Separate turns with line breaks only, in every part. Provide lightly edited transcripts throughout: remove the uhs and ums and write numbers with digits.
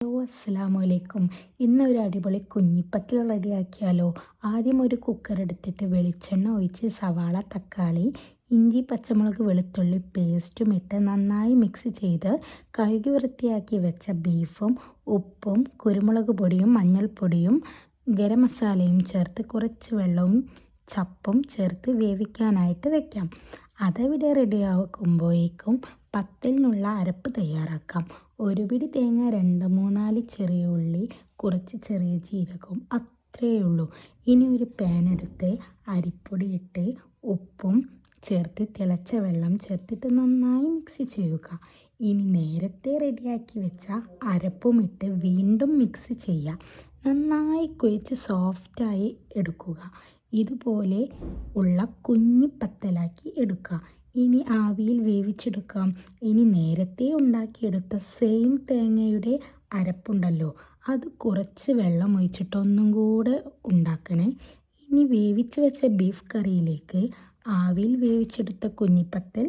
അസ്സലാമലൈക്കും. ഇന്നൊരു അടിപൊളി കുഞ്ഞിപ്പത്തിൽ റെഡിയാക്കിയാലോ. ആദ്യം ഒരു കുക്കർ എടുത്തിട്ട് വെളിച്ചെണ്ണ ഒഴിച്ച് സവാള, തക്കാളി, ഇഞ്ചി, പച്ചമുളക്, വെളുത്തുള്ളി പേസ്റ്റും ഇട്ട് നന്നായി മിക്സ് ചെയ്ത് കഴുകി വൃത്തിയാക്കി വെച്ച ബീഫും ഉപ്പും കുരുമുളക് പൊടിയും മഞ്ഞൾപ്പൊടിയും ഗരം മസാലയും ചേർത്ത് കുറച്ച് വെള്ളവും ചപ്പും ചേർത്ത് വേവിക്കാനായിട്ട് വെക്കാം. അതവിടെ റെഡിയാക്കുമ്പോഴേക്കും പത്തലിനുള്ള അരപ്പ് തയ്യാറാക്കാം. ഒരു പിടി തേങ്ങ, 2-3 ചെറിയ ഉള്ളി, കുറച്ച് ചെറിയ ജീരകവും, അത്രയേ ഉള്ളൂ. ഇനി ഒരു പാൻ എടുത്ത് അരിപ്പൊടി ഇട്ട് ഉപ്പും ചേർത്ത് തിളച്ച വെള്ളം ചേർത്തിട്ട് നന്നായി മിക്സ് ചെയ്യുക. ഇനി നേരത്തെ റെഡിയാക്കി വെച്ച അരപ്പും ഇട്ട് വീണ്ടും മിക്സ് ചെയ്യുക. നന്നായി കുഴച്ച് സോഫ്റ്റായി എടുക്കുക. ഇതുപോലെ ഉള്ള കുഞ്ഞി പത്തലാക്കി എടുക്കുക. ഇനി ആവിയിൽ വേവിച്ചെടുക്കാം. ഇനി നേരത്തെ ഉണ്ടാക്കിയെടുത്ത സെയിം തേങ്ങയുടെ അരപ്പുണ്ടല്ലോ, അത് കുറച്ച് വെള്ളം ഒഴിച്ചിട്ട് ഒന്നും കൂടെ ഉണ്ടാക്കണേ. ഇനി വേവിച്ച് വെച്ച ബീഫ് കറിയിലേക്ക് ആവിയിൽ വേവിച്ചെടുത്ത കുഞ്ഞിപ്പത്തൽ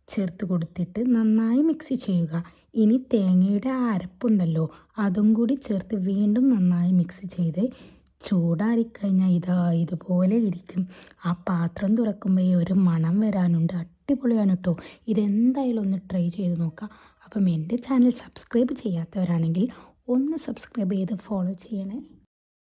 ചേർത്ത് കൊടുത്തിട്ട് നന്നായി മിക്സ് ചെയ്യുക. ഇനി തേങ്ങയുടെ ആ അരപ്പുണ്ടല്ലോ, അതും കൂടി ചേർത്ത് വീണ്ടും നന്നായി മിക്സ് ചെയ്ത് ചൂടാറിക്കഴിഞ്ഞാൽ ഇതുപോലെ ഇരിക്കും. ആ പാത്രം തുറക്കുമ്പോൾ ഒരു മണം വരാനുണ്ട്. അടിപൊളിയാണ് കേട്ടോ. ഇതെന്തായാലും ഒന്ന് ട്രൈ ചെയ്ത് നോക്കാം. അപ്പം എൻ്റെ ചാനൽ സബ്സ്ക്രൈബ് ചെയ്യാത്തവരാണെങ്കിൽ ഒന്ന് സബ്സ്ക്രൈബ് ചെയ്ത് ഫോളോ ചെയ്യണേ.